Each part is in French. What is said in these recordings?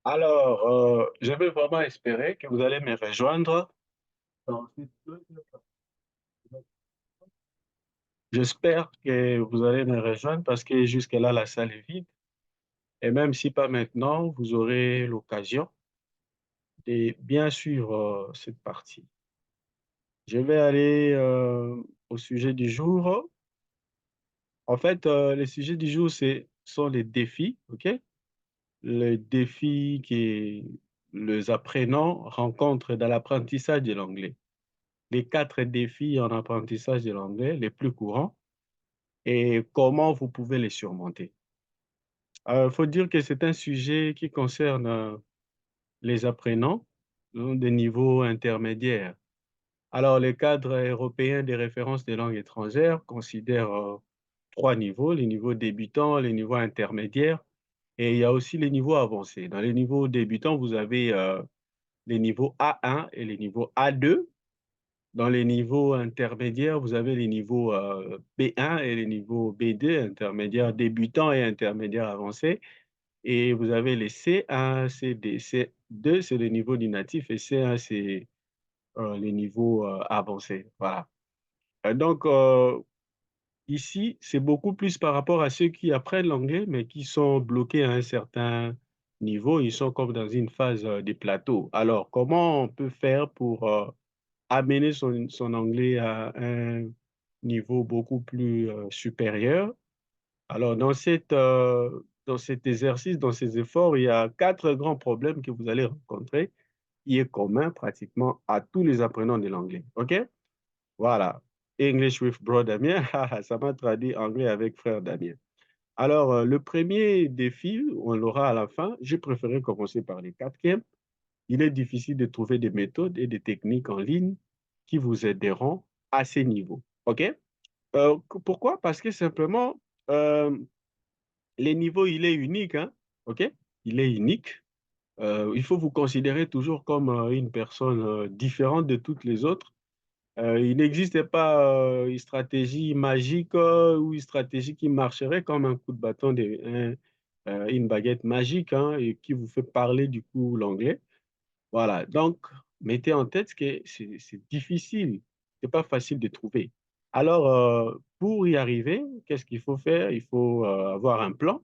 Alors, je vais vraiment espérer que vous allez me rejoindre dans cette deuxième partie. J'espère que vous allez me rejoindre parce que jusque-là, la salle est vide. Et même si pas maintenant, vous aurez l'occasion de bien suivre cette partie. Je vais aller au sujet du jour. En fait, le sujet du jour, sont les défis, OK? Les défis que les apprenants rencontrent dans l'apprentissage de l'anglais. Les quatre défis en apprentissage de l'anglais les plus courants et comment vous pouvez les surmonter. Il faut dire que c'est un sujet qui concerne les apprenants des niveaux intermédiaires. Alors, le cadre européen des références des langues étrangères considère trois niveaux, les niveaux débutants, les niveaux intermédiaires et il y a aussi les niveaux avancés. Dans les niveaux débutants, vous avez les niveaux A1 et les niveaux A2. Dans les niveaux intermédiaires, vous avez les niveaux B1 et les niveaux B2, intermédiaires débutants et intermédiaires avancés. Et vous avez les C1, CD, C2, c'est le niveau du natif, et C1, c'est les niveaux avancés. Voilà. Donc, ici, c'est beaucoup plus par rapport à ceux qui apprennent l'anglais, mais qui sont bloqués à un certain niveau. Ils sont comme dans une phase de plateau. Alors, comment on peut faire pour amener son anglais à un niveau beaucoup plus supérieur? Alors, dans cet exercice, dans ces efforts, il y a quatre grands problèmes que vous allez rencontrer, qui est commun pratiquement à tous les apprenants de l'anglais. OK? Voilà. English with Bro Damien, ça m'a traduit anglais avec frère Damien. Alors, le premier défi, on l'aura à la fin. J'ai préféré commencer par les quatrièmes. Il est difficile de trouver des méthodes et des techniques en ligne qui vous aideront à ces niveaux. OK? Pourquoi? Parce que simplement, euh, les niveaux, il est unique, hein? OK? Il est unique. Il faut vous considérer toujours comme une personne différente de toutes les autres. Il n'existe pas une stratégie magique ou une stratégie qui marcherait comme un coup de bâton, une baguette magique hein, et qui vous fait parler du coup l'anglais. Voilà, donc mettez en tête que c'est difficile, c'est pas facile de trouver. Alors, pour y arriver, qu'est-ce qu'il faut faire? Il faut avoir un plan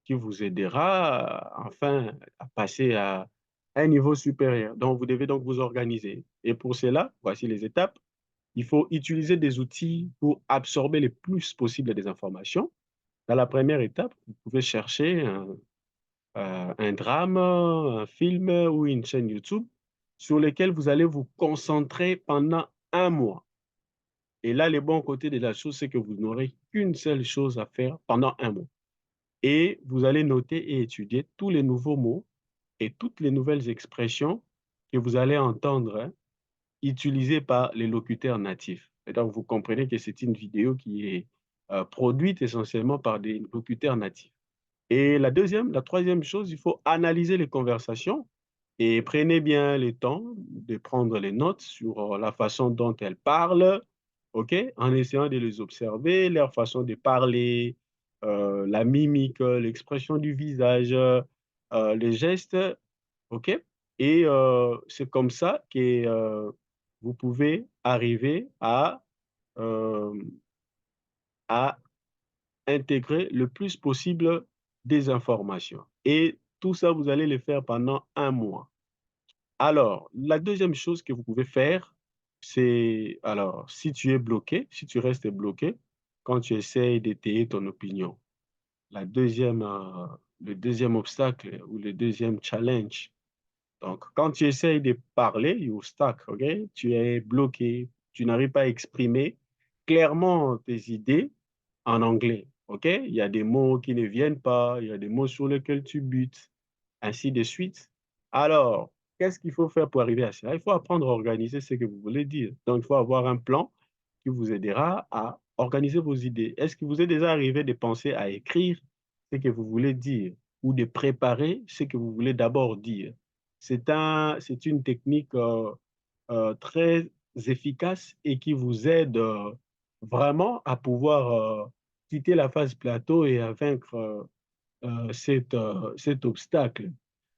qui vous aidera enfin à passer à un niveau supérieur. Donc, vous devez donc vous organiser. Et pour cela, voici les étapes. Il faut utiliser des outils pour absorber le plus possible des informations. Dans la première étape, vous pouvez chercher un drame, un film ou une chaîne YouTube sur lesquels vous allez vous concentrer pendant un mois. Et là, le bon côté de la chose, c'est que vous n'aurez qu'une seule chose à faire pendant un mois. Et vous allez noter et étudier tous les nouveaux mots et toutes les nouvelles expressions que vous allez entendre hein, utilisées par les locuteurs natifs. Et donc, vous comprenez que c'est une vidéo qui est produite essentiellement par des locuteurs natifs. Et la troisième chose, il faut analyser les conversations et prenez bien le temps de prendre les notes sur la façon dont elles parlent, OK? En essayant de les observer, leur façon de parler, la mimique, l'expression du visage, les gestes, OK? Et c'est comme ça que vous pouvez arriver euh, à intégrer le plus possible des informations. Et tout ça, vous allez le faire pendant un mois. Alors, la deuxième chose que vous pouvez faire, c'est, alors, si tu es bloqué, si tu restes bloqué, quand tu essayes d'étayer ton opinion, le deuxième obstacle ou le deuxième challenge. Donc, quand tu essayes de parler, you stuck, OK? Tu es bloqué, tu n'arrives pas à exprimer clairement tes idées en anglais, OK? Il y a des mots qui ne viennent pas, il y a des mots sur lesquels tu butes, ainsi de suite. Alors, qu'est-ce qu'il faut faire pour arriver à ça? Il faut apprendre à organiser ce que vous voulez dire. Donc, il faut avoir un plan qui vous aidera à organiser vos idées. Est-ce que vous êtes déjà arrivé de penser à écrire ce que vous voulez dire ou de préparer ce que vous voulez d'abord dire? C'est une technique très efficace et qui vous aide vraiment à pouvoir quitter la phase plateau et à vaincre cet obstacle.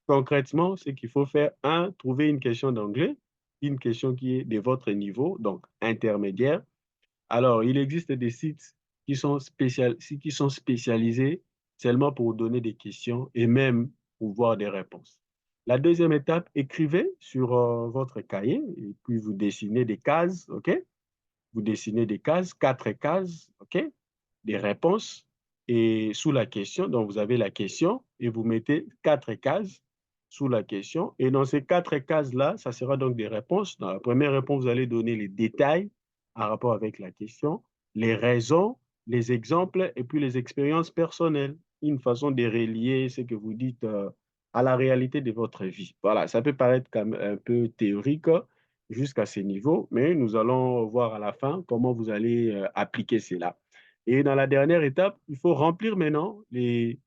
concrètement, c'est qu'il faut faire, un, trouver une question d'anglais, une question qui est de votre niveau, donc intermédiaire. Alors, il existe des sites qui sont spécialisés seulement pour donner des questions et même pour voir des réponses. La deuxième étape, écrivez sur votre cahier et puis vous dessinez des cases, OK? Vous dessinez des cases, 4 cases, OK? Des réponses. Et sous la question, donc vous avez la question et vous mettez 4 cases sous la question. Et dans ces 4 cases-là, ça sera donc des réponses. Dans la première réponse, vous allez donner les détails en rapport avec la question, les raisons, les exemples et puis les expériences personnelles. Une façon de relier ce que vous dites à la réalité de votre vie. Voilà, ça peut paraître comme un peu théorique, jusqu'à ce niveau, mais nous allons voir à la fin comment vous allez appliquer cela. Et dans la dernière étape, il faut remplir maintenant les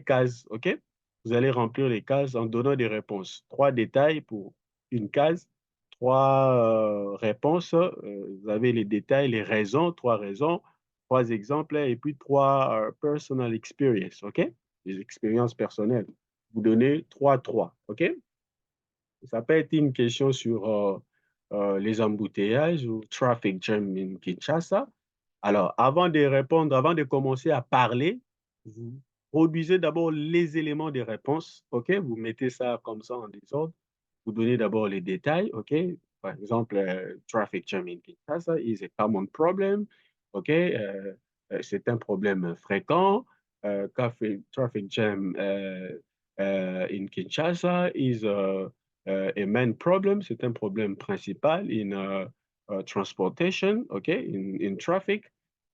cases, OK? Vous allez remplir les cases en donnant des réponses. 3 détails pour une case, 3 réponses. Vous avez les détails, les raisons, 3 raisons, 3 exemples et puis 3 personal experience, OK? Les expériences personnelles. Vous donnez 3, OK? Ça peut être une question sur les embouteillages ou traffic jam in Kinshasa. Alors, avant de répondre, avant de commencer à parler, vous produisez d'abord les éléments de réponse. OK? Vous mettez ça comme ça en désordre. Vous donnez d'abord les détails. OK? Par exemple, traffic jam in Kinshasa is a common problem. OK? C'est un problème fréquent. Traffic jam in Kinshasa is a main problem. C'est un problème principal in transportation, OK? In traffic.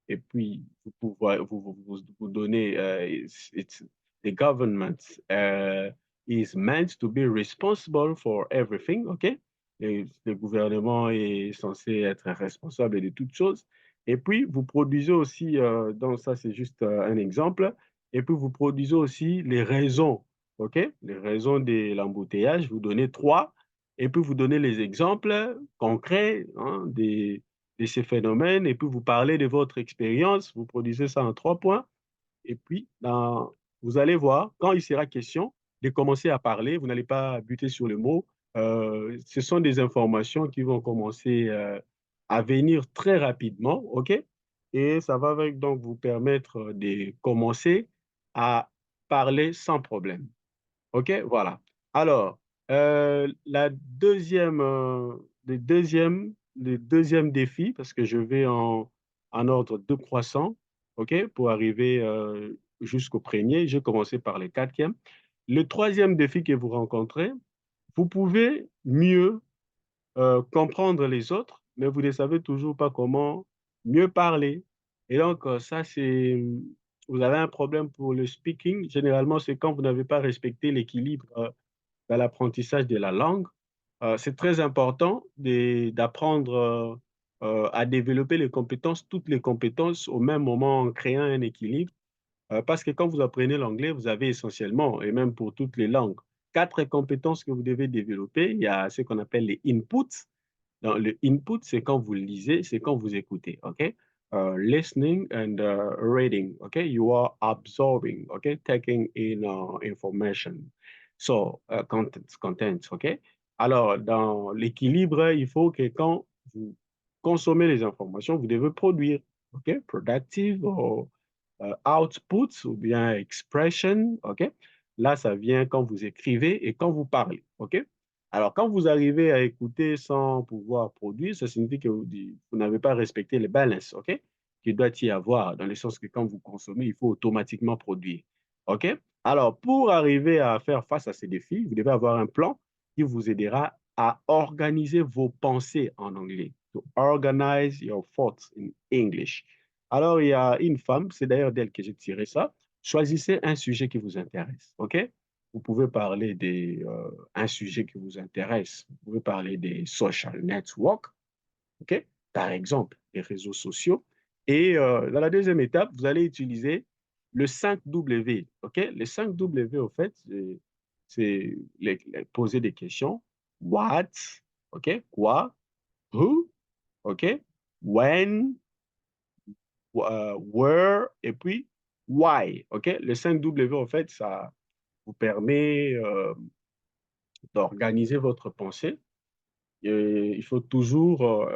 Et puis, vous donnez, the government is meant to be responsible for everything, OK? Et le gouvernement est censé être responsable de toutes choses. Et puis, vous produisez aussi, donc ça c'est juste un exemple, et puis vous produisez aussi les raisons, OK? Les raisons de l'embouteillage, vous donnez 3, et puis vous donnez les exemples concrets hein, de ces phénomènes, et puis vous parlez de votre expérience, vous produisez ça en 3 points, et puis vous allez voir, quand il sera question de commencer à parler, vous n'allez pas buter sur le mot, ce sont des informations qui vont commencer à venir très rapidement, OK? Et ça va donc vous permettre de commencer à parler sans problème. OK, voilà. Alors, le deuxième défi, parce que je vais en ordre décroissant, OK, pour arriver jusqu'au premier, j'ai commencé par le quatrième. Le troisième défi que vous rencontrez, vous pouvez mieux comprendre les autres, mais vous ne savez toujours pas comment mieux parler. Et donc, ça, vous avez un problème pour le speaking. Généralement, c'est quand vous n'avez pas respecté l'équilibre dans l'apprentissage de la langue. C'est très important d'apprendre à développer les compétences, toutes les compétences au même moment en créant un équilibre. Parce que quand vous apprenez l'anglais, vous avez essentiellement, et même pour toutes les langues, 4 compétences que vous devez développer. Il y a ce qu'on appelle les inputs. Donc, le input, c'est quand vous lisez, c'est quand vous écoutez, OK? Listening and reading, OK? You are absorbing, OK? Taking in information. So, content, OK? Alors, dans l'équilibre, il faut que quand vous consommez les informations, vous devez produire, OK? Productive ou output ou bien expression, OK? Là, ça vient quand vous écrivez et quand vous parlez, OK? Alors, quand vous arrivez à écouter sans pouvoir produire, ça signifie que vous n'avez pas respecté les balances, OK? Qu'il doit y avoir, dans le sens que quand vous consommez, il faut automatiquement produire, OK? Alors, pour arriver à faire face à ces défis, vous devez avoir un plan qui vous aidera à organiser vos pensées en anglais. To organize your thoughts in English. Alors, il y a une femme, c'est d'ailleurs d'elle que j'ai tiré ça. Choisissez un sujet qui vous intéresse, OK? Vous pouvez parler un sujet qui vous intéresse. Vous pouvez parler des social networks, OK? Par exemple, les réseaux sociaux. Et dans la deuxième étape, vous allez utiliser le 5W, OK? Le 5W, au fait, c'est poser des questions. What, OK? Quoi? Who, OK? When, where, et puis why, OK? Le 5W, en fait, ça vous permet d'organiser votre pensée. Il faut toujours,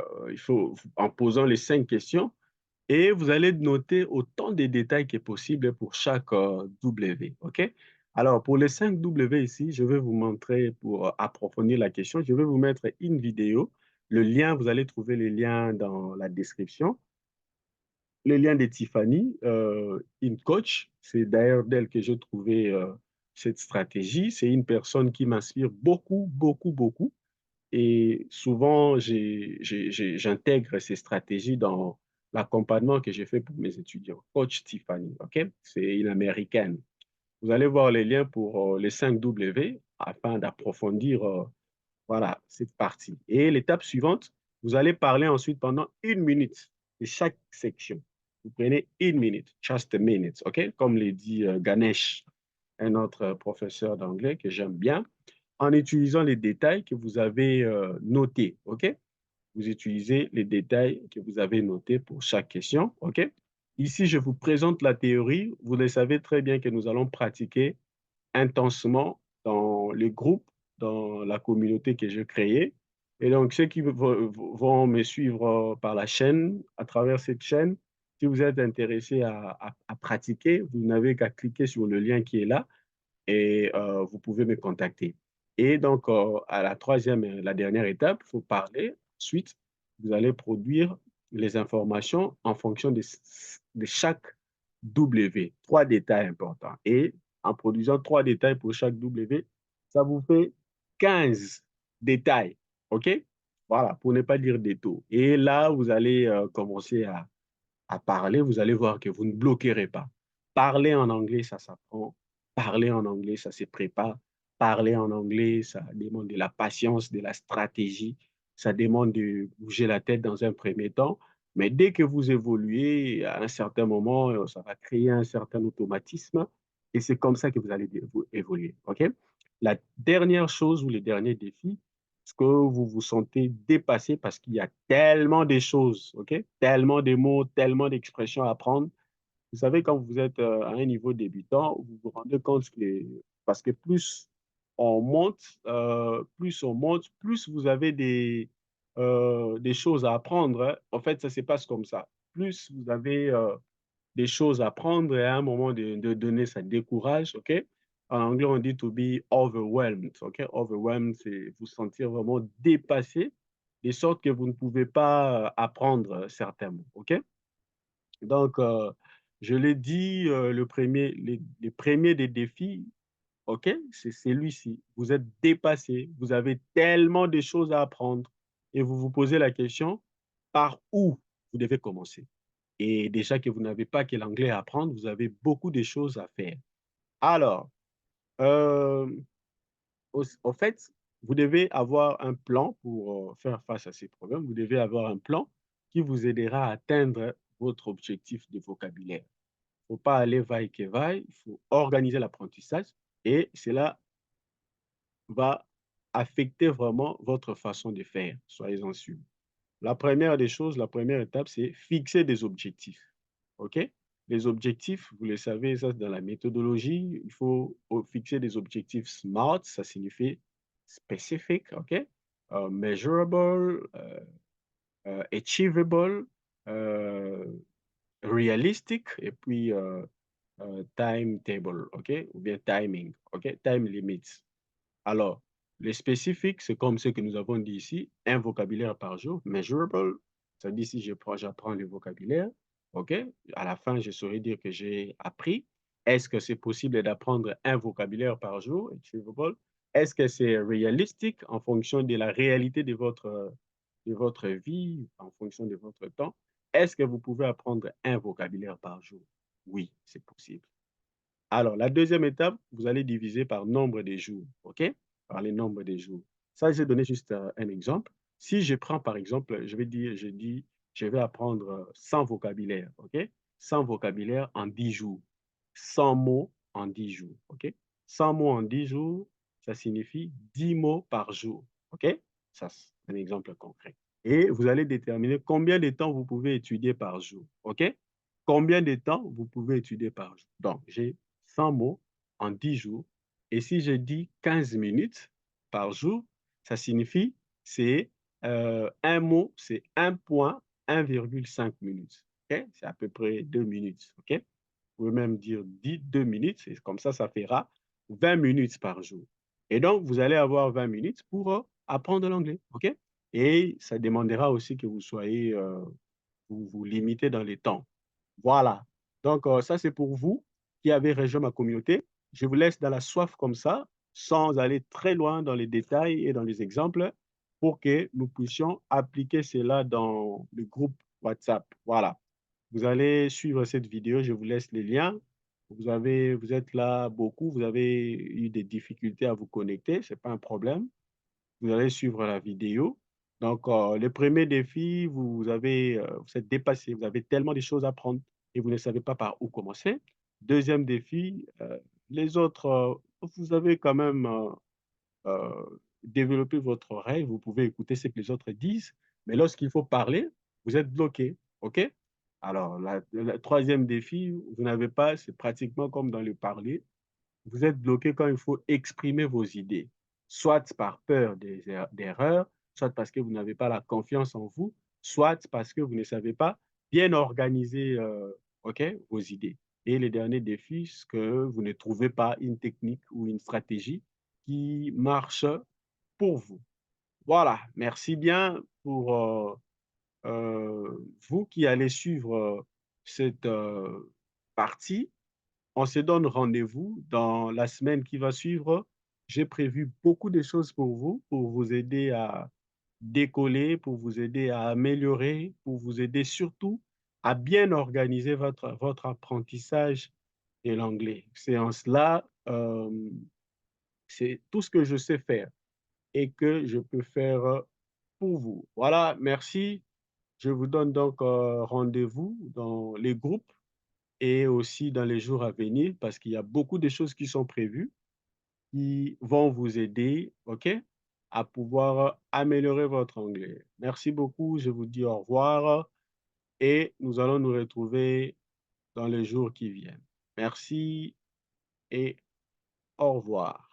en posant les 5 questions et vous allez noter autant de détails que possible pour chaque, W, OK? Alors pour les 5 W ici, je vais vous montrer pour approfondir la question, je vais vous mettre une vidéo. Le lien, vous allez trouver le lien dans la description. Le lien de Tiffany, une coach, c'est d'ailleurs d'elle que j'ai trouvé, cette stratégie. C'est une personne qui m'inspire beaucoup, beaucoup, beaucoup et souvent j'intègre ces stratégies dans l'accompagnement que j'ai fait pour mes étudiants. Coach Tiffany, OK? C'est une Américaine. Vous allez voir les liens pour, les 5 W afin d'approfondir, voilà, cette partie. Et l'étape suivante, vous allez parler ensuite pendant 1 minute de chaque section. Vous prenez 1 minute, just a minute, OK? Comme le dit Ganesh, un autre professeur d'anglais que j'aime bien, en utilisant les détails que vous avez notés, OK? Vous utilisez les détails que vous avez notés pour chaque question, OK? Ici, je vous présente la théorie. Vous le savez très bien que nous allons pratiquer intensement dans les groupes, dans la communauté que j'ai créée. Et donc, ceux qui vont me suivre par la chaîne, à travers cette chaîne, si vous êtes intéressé à pratiquer, vous n'avez qu'à cliquer sur le lien qui est là et vous pouvez me contacter. Et donc, à la troisième et la dernière étape, il faut parler. Ensuite, vous allez produire les informations en fonction de chaque W. 3 détails importants. Et en produisant 3 détails pour chaque W, ça vous fait 15 détails. OK? Voilà, pour ne pas dire détour. Et là, vous allez commencer à parler, vous allez voir que vous ne bloquerez pas. Parler en anglais, ça s'apprend. Parler en anglais, ça se prépare. Parler en anglais, ça demande de la patience, de la stratégie. Ça demande de bouger la tête dans un premier temps. Mais dès que vous évoluez, à un certain moment, ça va créer un certain automatisme. Et c'est comme ça que vous allez évoluer. OK? La dernière chose ou le dernier défi, est-ce que vous vous sentez dépassé parce qu'il y a tellement de choses, OK? Tellement de mots, tellement d'expressions à apprendre. Vous savez, quand vous êtes à un niveau débutant, vous vous rendez compte que, parce que plus on monte, plus vous avez des choses à apprendre, hein. En fait, ça se passe comme ça. Plus vous avez des choses à prendre et à un moment de donner, ça décourage, OK? En anglais, on dit to be overwhelmed, OK? Overwhelmed, c'est vous sentir vraiment dépassé, de sorte que vous ne pouvez pas apprendre certains mots, OK? Donc, je l'ai dit, les premiers des défis, OK? C'est celui-ci. Vous êtes dépassé, vous avez tellement de choses à apprendre et vous vous posez la question, par où vous devez commencer? Et déjà que vous n'avez pas que l'anglais à apprendre, vous avez beaucoup de choses à faire. Alors, euh, au fait, vous devez avoir un plan pour faire face à ces problèmes. Vous devez avoir un plan qui vous aidera à atteindre votre objectif de vocabulaire. Il ne faut pas aller vaille que vaille, il faut organiser l'apprentissage et cela va affecter vraiment votre façon de faire, soyez-en sûrs. La première des choses, la première étape, c'est fixer des objectifs. OK? Les objectifs, vous le savez, ça, dans la méthodologie, il faut fixer des objectifs SMART, ça signifie specific, OK? Measurable, achievable, euh, realistic, et puis timetable, OK? Ou bien timing, OK? Time limits. Alors, les spécifiques, c'est comme ce que nous avons dit ici, un vocabulaire par jour, measurable, ça dit si j'apprends le vocabulaire, OK? À la fin, je saurais dire que j'ai appris. Est-ce que c'est possible d'apprendre un vocabulaire par jour, achievable? Est-ce que c'est réalistique en fonction de la réalité de votre vie, en fonction de votre temps? Est-ce que vous pouvez apprendre un vocabulaire par jour? Oui, c'est possible. Alors, la deuxième étape, vous allez diviser par nombre de jours, OK? Par les nombres de jours. Ça, j'ai donné juste un exemple. Si je prends, par exemple, je dis, je vais apprendre 100 vocabulaires, OK? 100 vocabulaires en 10 jours. 100 mots en 10 jours, OK? 100 mots en 10 jours, ça signifie 10 mots par jour, OK? Ça, c'est un exemple concret. Et vous allez déterminer combien de temps vous pouvez étudier par jour, OK? Combien de temps vous pouvez étudier par jour? Donc, j'ai 100 mots en 10 jours. Et si je dis 15 minutes par jour, ça signifie c'est, un mot, c'est un point, 1,5 minutes, OK? C'est à peu près 2 minutes, OK? Vous pouvez même dire 2 minutes, c'est comme ça fera 20 minutes par jour et donc vous allez avoir 20 minutes pour, apprendre l'anglais, OK? Et ça demandera aussi que vous soyez, vous vous limitez dans les temps. Voilà. Donc, ça, c'est pour vous qui avez rejoint ma communauté. Je vous laisse dans la soif comme ça, sans aller très loin dans les détails et dans les exemples, pour que nous puissions appliquer cela dans le groupe WhatsApp. Voilà. Vous allez suivre cette vidéo, je vous laisse les liens. Vous êtes là beaucoup, vous avez eu des difficultés à vous connecter, c'est pas un problème. Vous allez suivre la vidéo. Donc, le premier défi, vous êtes dépassé, vous avez tellement de choses à apprendre et vous ne savez pas par où commencer. Deuxième défi, les autres, vous avez quand même, développé votre oreille, vous pouvez écouter ce que les autres disent, mais lorsqu'il faut parler, vous êtes bloqué, OK? Alors, le 3e défi, vous n'avez pas c'est pratiquement comme dans le parler, vous êtes bloqué quand il faut exprimer vos idées, soit par peur d'erreurs, soit parce que vous n'avez pas la confiance en vous, soit parce que vous ne savez pas bien organiser, OK, vos idées. Et le dernier défi, c'est que vous ne trouvez pas une technique ou une stratégie qui marche pour vous. Voilà, merci bien pour, vous qui allez suivre, cette, partie. On se donne rendez-vous dans la semaine qui va suivre. J'ai prévu beaucoup de choses pour vous aider à décoller, pour vous aider à améliorer, pour vous aider surtout à bien organiser votre apprentissage de l'anglais. C'est en cela, c'est tout ce que je sais faire et que je peux faire, pour vous. Voilà, merci. Je vous donne donc, rendez-vous dans les groupes et aussi dans les jours à venir parce qu'il y a beaucoup de choses qui sont prévues, qui vont vous aider, OK, à pouvoir améliorer votre anglais. Merci beaucoup, je vous dis au revoir et nous allons nous retrouver dans les jours qui viennent. Merci et au revoir.